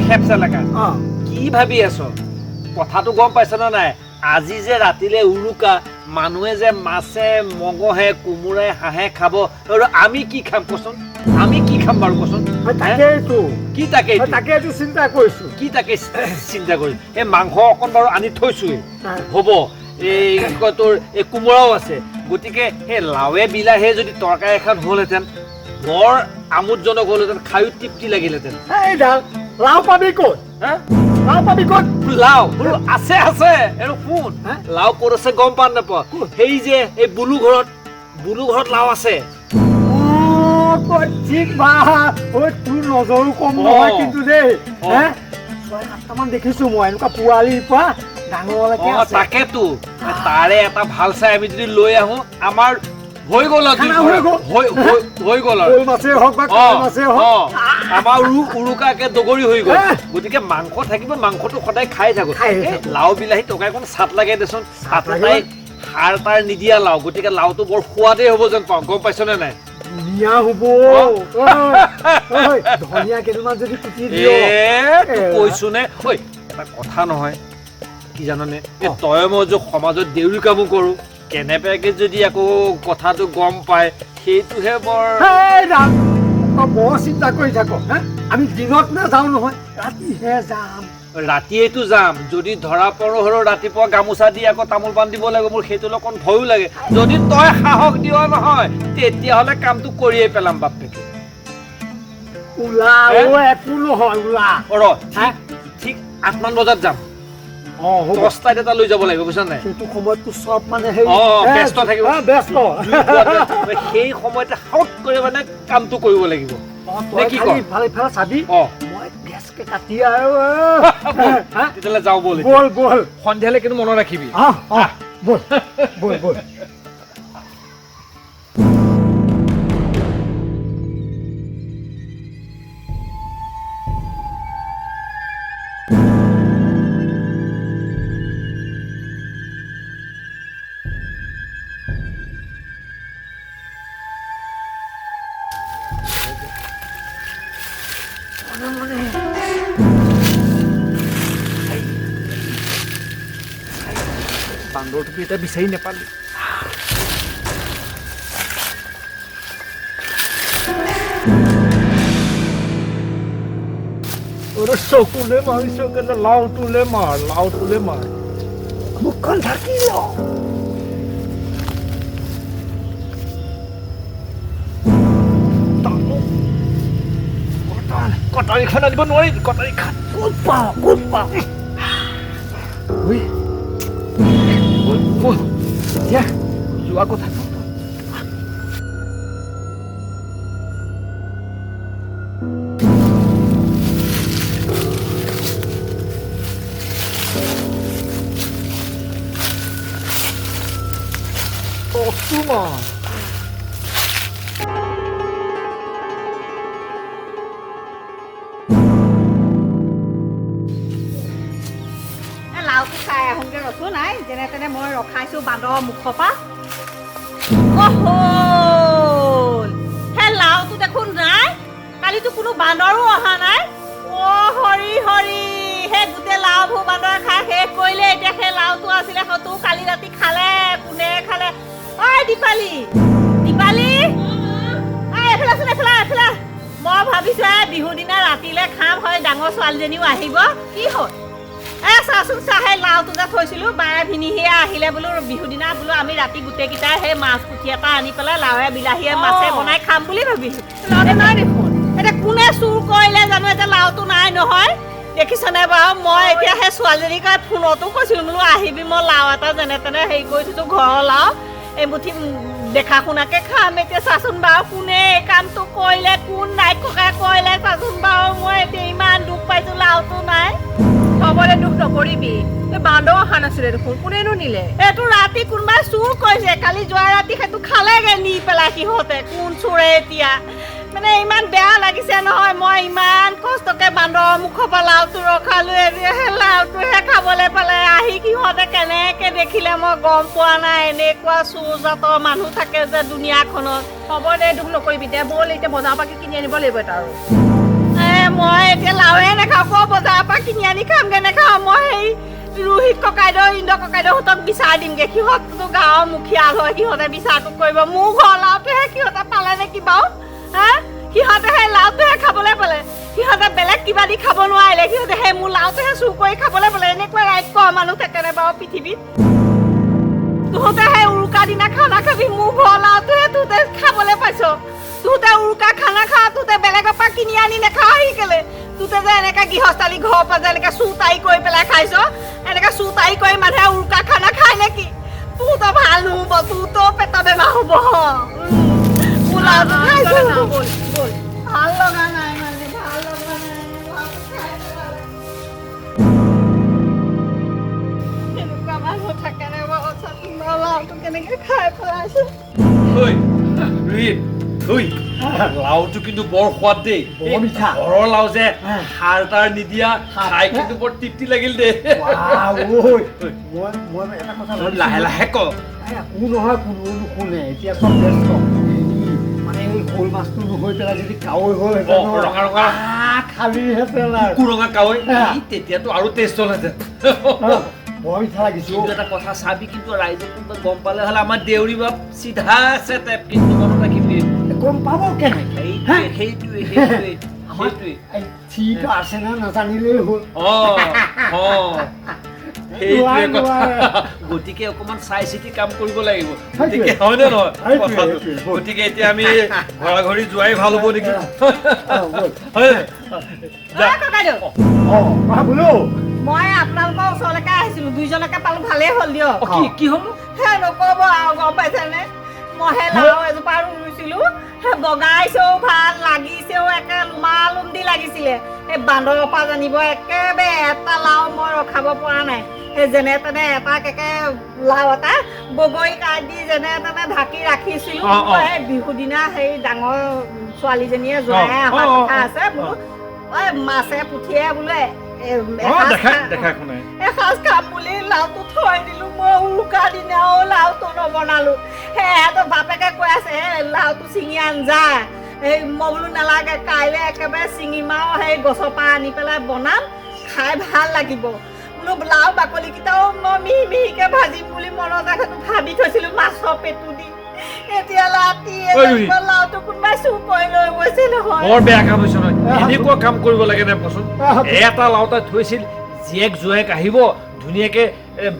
হেপচালাকা কি ভাবি আছ কথাটো গম পাইছ না নাই আজি যে ৰাতিলে উৰুকা মানুহে যে মাছে মঙহে কোমোৰাই হাঁহে খাব আৰু আমি কি খাম কচোন আমি কি খাম বাৰু কচোন তাকেইতো কি তাকেইতো চিন্তা কৰিছো কি তাকে চিন্তা কৰি এই মাংস অকণ বাৰু আনি থৈছোৱে হ'ব এই কয় তোৰ এই কোমোৰাও আছে গতিকে সেই লাৱে বিলাহে যদি তৰকাৰী এখন হ'লহেঁতেন বৰ আমোদজনক হ'লহেঁতেন খায়ো তৃপ্তি লাগিলহেঁতেন লাও পাবি ক'ত লাও পাবি ক'ত লাও আছে আছে আৰু শুন লাও ক'ত আছে গম পাম নাপাওঁ সেই যে এই বুলু ঘৰত লাও আছে ঠিক বা তোৰ নজৰো কম নহয় কিন্তু দেই 6-7টামান দেখিছো মই এনেকুৱা পোৱালিৰ পৰা ডাঙৰলৈকে তাকেতো তাৰে এটা ভাল চাই আমি যদি লৈ আহো আমাৰ হৈ গ'ল হৈ গ'ল আমাৰ উৰুকাকে দগৰি হৈ গ'ল গতিকে মাংস থাকিব মাংসটো সদায় খাই থাকো লাও বিলাহী তৰকাৰী অকণ চাট লাগে দেচোন তাই সাৰ তাৰ নিদিয়া লাও গতিকে লাওটো বৰ সোৱাদেই হ'ব যেন পাওঁ গম পাইছ নে নাই ধুনীয়া হ'ব ধনিয়া কেইটামান যদি কুটি দিয় কৈছো নে ঐ এটা কথা নহয় কি জাননে এই তই মই যে সমাজত দেউৰী কামো কৰো কেনেবাকে যদি আকৌ কথাটো গম পায় সেইটোহে বৰ চিন্তা কৰি থাক আমি দিনত নাযাওঁ নহয় ৰাতিহে যাম ৰাতিয়েতো যাম যদি ধৰা পৰো হলেও ৰাতিপুৱা গামোচা দি আকৌ তামোল পাণ দিব লাগিব মোৰ সেইটো অকণ ভয়ো লাগে যদি তই সাহস দিয় নহয় তেতিয়াহ'লে কামটো কৰিয়ে পেলাম বাপেকে একো নহয় ঠিক 8মান বজাত যাম 10টাত এটা লৈ যাব লাগিব বুজিছা নাই সেইটো সময়ততো চব মানে ব্যস্ত থাকিব সেই সময়তে সাউত কৰি মানে কামটো কৰিব লাগিব কি কয় ভালে ভালে চাবি মই গেছকে কাটি আৰু তেতিয়াহ'লে যাওঁ ব'ল সন্ধিয়ালৈ কিন্তু মনত ৰাখিবি ব'ল বান্দৰটো এটা বিচাৰি নাপালি চকুলে মাৰিছ কেনে লাওটোলে মাৰ মুখখন ঢাকি ল কটাৰীখন আনিব নোৱাৰি কটাৰীখন ক'ত পাওঁ যোৱা কথা লাওটো খাই আহোঁগৈ ৰচোন নাই যেনে তেনে মই ৰখাইছোঁ বান্দৰৰ মুখৰ পৰা সেই লাওটো দেখোন নাই কালিতো কোনো বান্দৰো অহা নাই হৰি সেই গোটেই লাওবোৰ বান্দৰে খাই শেষ কৰিলে এতিয়া সেই লাওটো আছিলে হয়তো কালি ৰাতি খালে কোনে খালে ঐ দীপালী এইফালে মই ভাবিছোঁ বিহু দিনা ৰাতিলৈ খাম হয় ডাঙৰ ছোৱালীজনীও আহিব কি হ'ল চাচোন চাহে লাওটো যে থৈছিলোঁ বাৰে ভিনিহিয়ে আহিলে বোলো বিহু দিনা বোলো আমি ৰাতি গোটেইকেইটাই সেই মাছ পুঠি এটা আনি পেলাই লাৱে বিলাহীয়ে মাছে বনাই খাম বুলি ভাবিছোঁ লাওটো নাই দেখোন এতিয়া কোনে চুৰ কৰিলে জানো এতিয়া লাওটো নাই নহয় দেখিছনে বাৰু মই এতিয়া সেই ছোৱালীজনীক ফোনতো কৈছিলোঁ বোলো আহিবি মই লাও এটা যেনে তেনে হেৰি কৰি থৈছোঁ ঘৰৰ লাও এমুঠি দেখা শুনাকে খাম এতিয়া চাচোন বাৰু কোনে এই কামটো কৰিলে কোন নাই ককাই কৰিলে চাচোন বাৰু মই এতিয়া ইমান দুখ পাইছোঁ লাওটো নাই খবৰে দুখ নকৰিবি বান্দৰ অহা নাছিলে দেখোন কোনেনো নিলে এইটো ৰাতি কোনোবাই চুৰ কৰিছে কালি যোৱা ৰাতি সেইটো খালেগে নি পেলাই সিহঁতে কোন চোৰে এতিয়া মানে ইমান বেয়া লাগিছে নহয় মই ইমান কষ্টকে বান্দৰৰ মুখৰ পৰা লাওটো ৰখালো সেই লাওটোহে খাবলৈ পালে আহি সিহঁতে কেনেকে দেখিলে মই গম পোৱা নাই এনেকুৱা চোৰ জাতৰ মানুহ থাকে যে দুনিয়াখনত খবৰে দুখ নকৰিবি দে ব'ল এতিয়া বজাৰৰ পৰা কিনি আনিব লাগিব এটা আৰু মই এতিয়া লাওৱে নাখাওঁ কিনি আনি খামগে নেখাওঁ মই সেই ৰোহিত ককাইদেউ ইন্দ্ৰ ককাইদেউহঁতক বিচাৰ দিমগে সিহঁততো গাঁৱৰ মুখীয়া হয় সিহঁতে বিচাৰটো কৰিব মোৰ ঘৰ লাওটোহে সিহঁতে পালে নেকি বাৰু হা সিহঁতে সেই লাওটোহে খাবলৈ পালে সিহঁতে বেলেগ কিবা দি খাব নোৱাৰিলে সিহঁতে সেই মোৰ লাওটোহে চুৰ কৰি খাবলৈ পালে এনেকুৱা ৰাজ্য মানুহ থাকেনে বাৰু পৃথিৱীত তহঁতে সেই উৰুকা দিনা খানা খাবি মোৰ ঘৰ লাওটোহে তহঁতে খাবলৈ পাইছ তহঁতে উৰুকা খানা খা তহঁতে বেলেগৰ পৰা কিনি আনি নেখাওঁ আহি কেলে তহঁতে যে এনেকৈ গৃহস্থালী ঘৰৰ পৰা যে এনেকৈ চুৰটাৰি কৰি পেলাই খাইছ এনেকৈ চুৰটাৰি কৰি মানুহে উৰুকা খানা খায় নেকি তহঁতৰ ভাল নহ'ব তহঁতৰ পেটৰ বেমাৰ হ'ব মোৰ লাওটো খাইছোঁ ভাল লগা নাই মানে ভাল লগা নাই লাওটো খাই পেলালে এনেকুৱা মানুহ থাকেনে বাৰু তোমাৰ লাওটো কেনেকৈ খাই পেলাইছে ঐ ৰোহিত ঐ লাওটো কিন্তু বৰ সোৱাদ দেই বৰ মিঠা। ঘৰৰ লাও যে সাৰ তাৰ নিদিয়া খাই কিন্তু বৰ তৃপ্তি লাগিল দেই মই এটা কথা লাহে লাহে ক একো নহয় কোনো নুশুনে এতিয়া চব ব্যস্ত মানে এই শ'ল মাছটো নহৈ পেলাই যদি কাৱৈ ৰঙা ৰঙা খালিহেঁতেন আৰু কুৰঙা কাৱৈ তেতিয়াতো আৰু টেষ্ট হ'লহেঁতেন বৰ মিঠা লাগিছে কিন্তু এটা কথা চাবি কিন্তু ৰাইজে কিন্তু গম পালে হ'লে আমাৰ দেউৰী বাপ চিধা আছে টেপ কিন্তু মনত ৰাখিবি গম পাব কেনেকে সেইটোৱে ঠিক আছে না নাজানিলেই হ'ল সেইটোৱে কথা গতিকে অকণমান চাই চিতি কাম কৰিব লাগিব গতিকে হয়নে নহয় কথাটো গতিকে এতিয়া আমি ঘৰা ঘৰি যোৱাই ভাল হ'ব নেকি ককাইদেউ বোলো মই আপোনালোকৰ ওচৰলৈকে আহিছিলোঁ দুইজনকে পালোঁ ভালেই হ'ল দিয়ক কি হ'ল হে নক'ব আৰু গম পাইছেনে মই সেই লাও এজোপা ৰুইছিলোঁ সেই বগাইছেও ভাল লাগিছেও একে লুমালুম দি লাগিছিলে সেই বান্দৰৰ পৰা জানিব একেবাৰে এটা লাও মই ৰখাব পৰা নাই সেই যেনে তেনে এটাকে লাও এটা বগৰী কাঠ দি যেনে তেনে ঢাকি ৰাখিছিলোঁ সেই বিহু দিনা সেই ডাঙৰ ছোৱালীজনীয়ে জোঁৱাই অহা কথা আছে বোলো ঐ মাছে পুঠিয়ে বোলে এসাঁজ খাম বুলি লাওটো থৈ দিলোঁ মই উৰুকা দিনাও লাওটো নবনালোঁ সেয়াতো বাপেকে কৈ আছে লাওটো ছিঙি আঞ্জা এই মই বোলো নালাগে কাইলৈ একেবাৰে ছিঙিম আৰু সেই গছৰ পৰা আনি পেলাই বনাম খাই ভাল লাগিব বোলো লাও বাকলিকেইটাও মই মিহি মিহিকৈ ভাজিম বুলি মনত ৰাখোঁ ভাবি থৈছিলোঁ মাছৰ পেটু দি এতিয়া ৰাতি লাওটো কোনোবাই চুৰ কৰি লৈ গৈছে নহয় বৰ বেয়া কাম হৈছে নহয় এনেকুৱা কাম কৰিব লাগে নে কচোন এটা লাও তাত থৈছিল জীয়েক জোঁৱাইক আহিব ধুনীয়াকে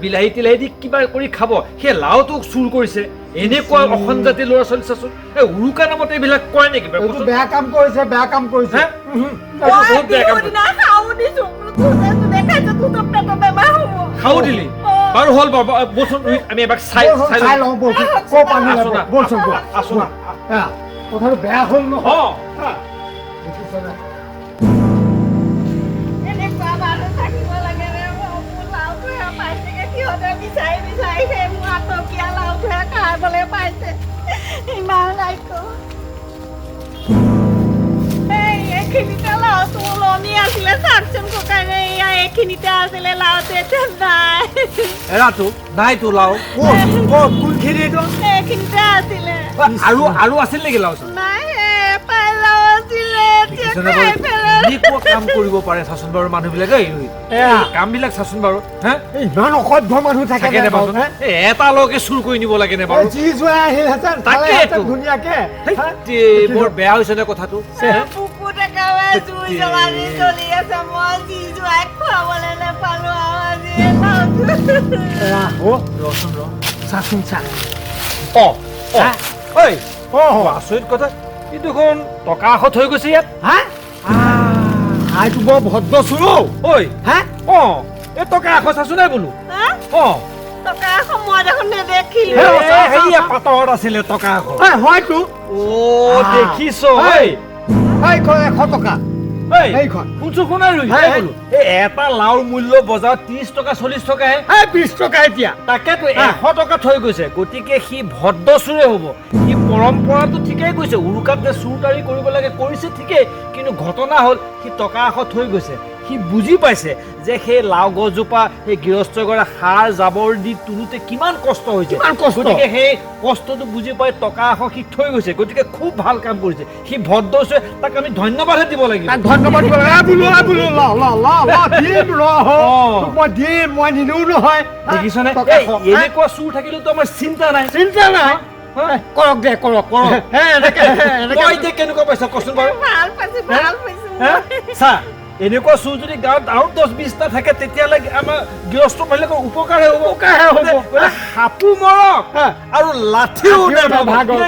বিলাহী তিলাহী দি কিবা কৰি খাব সেই লাওটোক চুৰ কৰিছে এনেকুৱা অসংজাতি ল'ৰা ছোৱালী চাচোন উৰুকা নামত এইবিলাক কয় নেকি বেয়া কাম কৰিছে বহুত বেয়া কাম খাও দিলি বাৰু হ'ল বচোন আমি এবাৰ চাই লওঁ কথাটো বেয়া হ'ল নহয় এনেকুৱা মানুহ থাকিব লাগে মোৰ লাওটোহে পাইছেগে সিহঁতে বিচাৰি বিচাৰি সেই মোৰ আটকীয়া লাওটোহে খাবলৈ পাইছে ইমান ৰাজ্য এইখিনিতে লাওটো ওলমি আছিলে চাওকচোন ককাইদেউ এয়া এইখিনিতে আছিলে লাওটো এতিয়া নাই এৰাটো নাইতো লাও কোনখিনিত এইখিনিতে আছিলে আৰু আছিল নেকি লাও নাই এটাই লাও আছিলে এতিয়া খাই পেলালে কাম কৰিব পাৰে চাচোন বাৰু মানুহবিলাকে কাম বিলাক চাচোন বাৰু ইমান অসভ্য মানুহ থাকে এটা লগে চুৰ কৰি নিব লাগে নে বাৰু যি যোৱাই আহিলহেঁতেন ধুনীয়াকে বৰ বেয়া হৈছে নে কথাটো বুকুত একেবাৰে জুই জ্বলানি জ্বলি আছে মই যি যোৱাই খুৱাবলৈ নেপালোঁ ৰচোন চাচোন চা আচৰিত কথা ই দেখোন টকা এশ থৈ গৈছে ইয়াত আইটো বৰ ভদ্ৰ চোৰ ঐ এই টকা এশ চাচোন নাই বোলো টকা এশ মই দেখোন নেদেখিলোঁ পাতত আছিলে টকা এশ হয়তো দেখিছ 100 টকা এটা লাওৰ মূল্য বজাৰত 30 টকা 40 টকাহে 20 টকা এতিয়া তাকেতো 100 টকা থৈ গৈছে গতিকে সি ভদ্ৰ চোৰে হ'ব সি পৰম্পৰাটো ঠিকেই কৈছে উৰুকাত যে চুৰ তাৰি কৰিব লাগে কৰিছে ঠিকেই কিন্তু ঘটনা হ'ল সি টকা 100 থৈ গৈছে সি বুজি পাইছে যে সেই লাও গছজোপা সেই গৃহস্থগৰাকীয়ে সাৰ জাবৰ দি তোলোতে কিমান কষ্ট হৈছে, গতিকে সেই কষ্টটো বুজি পাই টকা এশ সি থৈ গৈছে, গতিকে খুব ভাল কাম কৰিছে। সি ভদ্ৰ হৈছে, তাক আমি ধন্যবাদহে দিব লাগিব। ধন্যবাদ মই দিম, মই নিদিওঁ নহয়। দেখিছনে এনেকুৱা চুৰ থাকিলেতো আমাৰ চিন্তা নাই। চিন্তা নাই, কৰক দে কৰক কৰক। মই এতিয়া কেনেকুৱা পাইছা কচোন বাৰু? ভাল পাইছো ভাল পাইছো চা এনেকুৱা চুৰ যদি গাঁৱত আৰু 10-20টা থাকে তেতিয়াহ'লে আমাৰ গৃহস্থ মানুহবিলাকৰ উপকাৰহে হ'ব। সাপো মৰক আৰু লাঠিও ভাগক।